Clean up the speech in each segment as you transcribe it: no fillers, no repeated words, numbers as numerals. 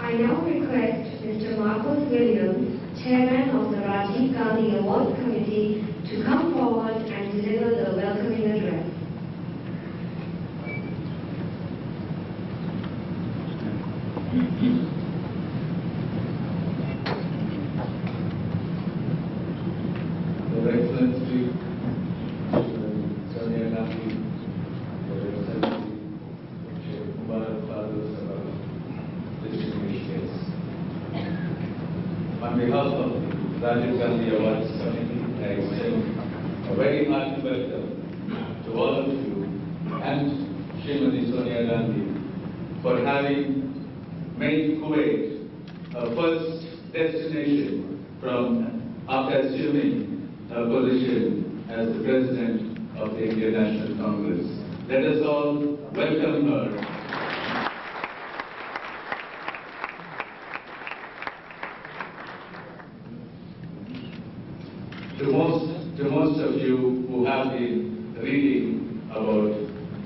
I now request Mr. Markos Williams, Chairman of the Rajiv Gandhi Awards Committee, to come forward and deliver the welcoming address. Your Excellency, Sonia Gandhi, Your Excellency, fathers of our distinguished guests. On behalf of the Rajiv Gandhi Awards Committee, I extend a very hearty welcome to all of you and Srimati Sonia Gandhi for having made Kuwait a first destination after assuming her position as the President of the Indian National Congress. Let us all welcome her. To most of you who have been reading about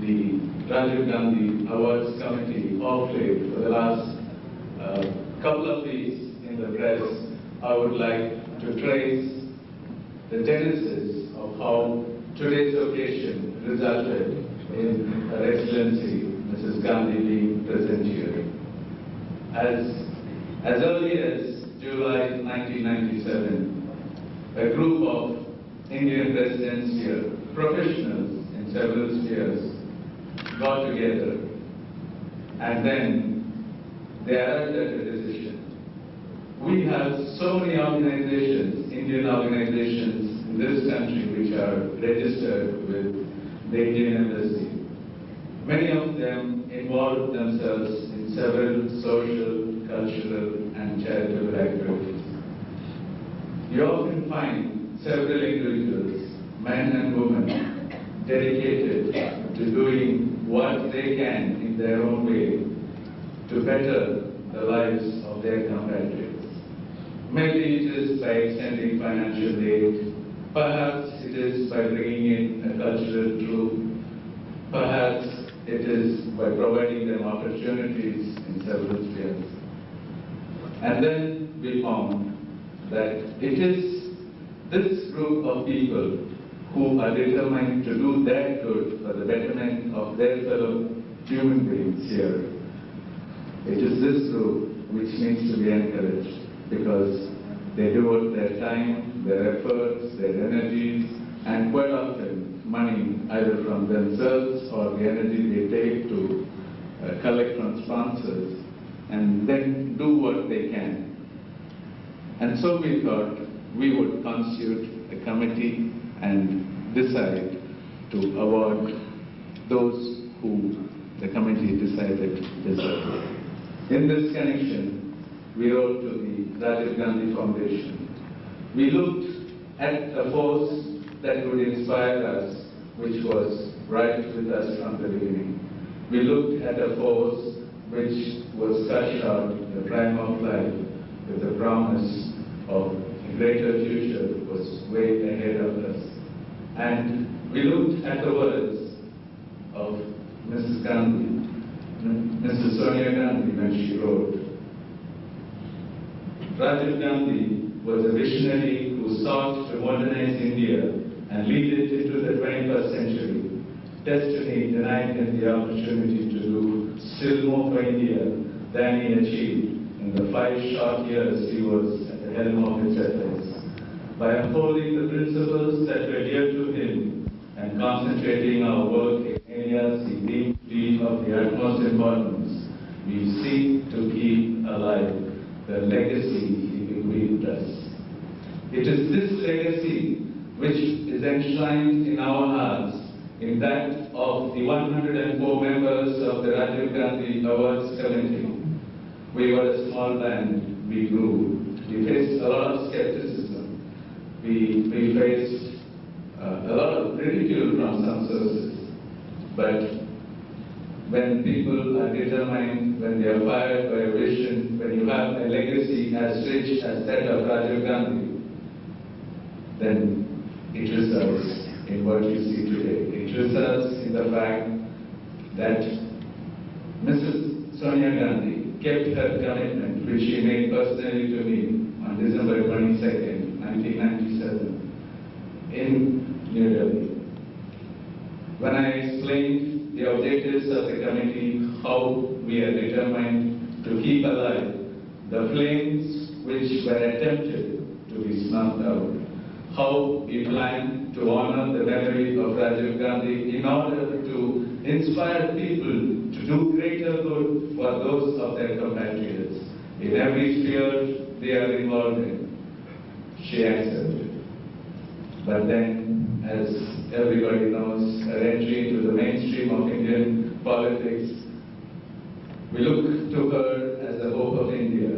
the Rajiv Gandhi Awards Committee of late for the last couple of weeks in the press, I would like to trace the genesis of how today's occasion resulted in Her Excellency Mrs. Gandhi being present here. As early as July 1997, a group of Indian residents here, professionals in several spheres, got together and then they arrived at a decision. We have so many organizations, Indian organizations in this country which are registered with the Indian Embassy. Many of them involve themselves in several social, cultural and charitable activities. You often find several individuals, men and women, dedicated to doing what they can in their own way to better the lives of their compatriots. Maybe it is by extending financial aid, perhaps it is by bringing in a cultural troupe, perhaps it is by providing them opportunities in several spheres. And then we found that it is this group of people who are determined to do their good for the betterment of their fellow human beings here. It is this group which needs to be encouraged because they devote their time, their efforts, their energies, and quite often money either from themselves or the energy they take to collect from sponsors and then do what they can. And so we thought we would constitute a committee and decide to award those who the committee decided deserve. In this connection, we wrote to the Rajiv Gandhi Foundation. We looked at a force that would inspire us, which was right with us from the beginning. We looked at a force which was cut short in the prime of life with the promise of a greater future was way ahead of us. And we looked at the words of Mrs. Gandhi, Mrs. Sonia Gandhi, when she wrote, Rajiv Gandhi was a visionary who sought to modernize India and lead it into the 21st century. Destiny denied him the opportunity to do still more for India than he achieved in the 5 short years he was at the helm of its affairs. By upholding the principles that were dear to him and concentrating our work in areas he deemed to be of the utmost importance, we seek to keep alive the legacy he bequeathed us. It is this legacy which is enshrined in our hearts, in that of the 104 members of the Rajiv Gandhi Awards Committee. We were a small band, we grew. We faced a lot of skepticism. We faced a lot of ridicule from some sources. But when people are determined, when they are fired by a vision, when you have a legacy as rich as that of Rajiv Gandhi, then it results in what you see today. It results in the fact that Mrs. Sonia Gandhi kept her commitment, which she made personally to me on December 22nd, 1997, in New Delhi. When I explained the objectives of the committee, how we are determined to keep alive the flames which were attempted to be snuffed out, how we plan to honor the memory of Rajiv Gandhi in order to inspire people to do greater good for those of their compatriots in every sphere they are involved in. She accepted. But then, as everybody knows, her entry into the mainstream of Indian politics, we look to her as the hope of India.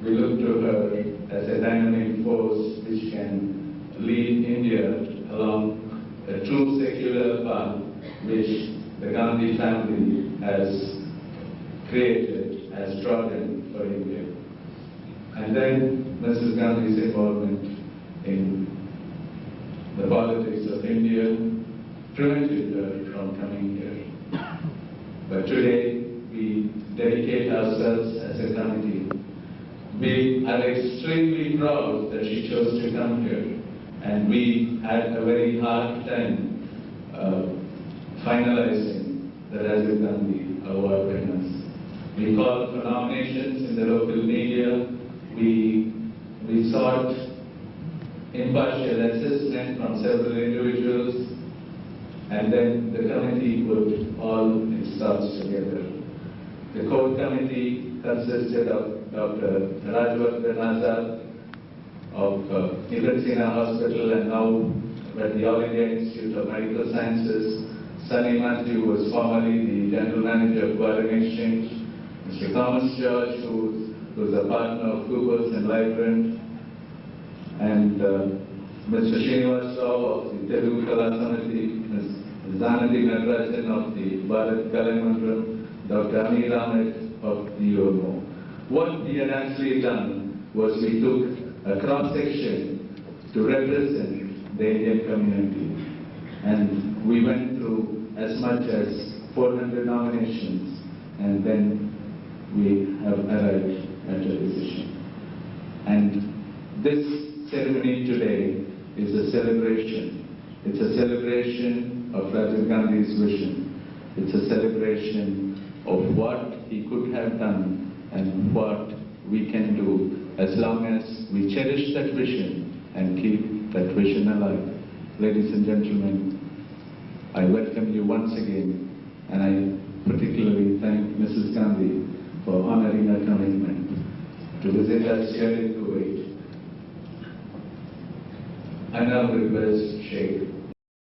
We look to her as a dynamic force which can lead India along a true secular path which the Gandhi family has created, has trodden for India. And then Mrs. Gandhi's involvement in the politics of India prevented her from coming here. But today we dedicate ourselves as a committee. We are extremely proud that she chose to come here, and we had a very hard time finalizing the Rajiv Gandhi Award winners. We called for nominations in the local media. We sought impartial assessment from several individuals, and then the committee put all its thoughts together. The core committee consisted of Dr. Rajwardhan Azad of Ibn Sina Hospital and now at the All India Institute of Medical Sciences, SONIA, who was formerly the General Manager of Foreign Exchange, Mr. Thomas George, who was a partner of KUWAIT and Librant, and Mr. Srinivas Rao of the Telugu Kala Samiti, Ms. Zanadi Natarajan of the Bharat Kalamandram, Dr. Amir Ahmed of the UMO. What we had actually done was we took a cross-section to represent the Indian community, and we went through as much as 400 nominations, and then we have arrived at a decision. And this ceremony today is a celebration. It's a celebration of Rajiv Gandhi's vision. It's a celebration of what he could have done and what we can do as long as we cherish that vision and keep that vision alive. Ladies and gentlemen, I welcome you once again, and I particularly thank Mrs. Gandhi for honoring her commitment to visit us here in Kuwait. I now request Sheikh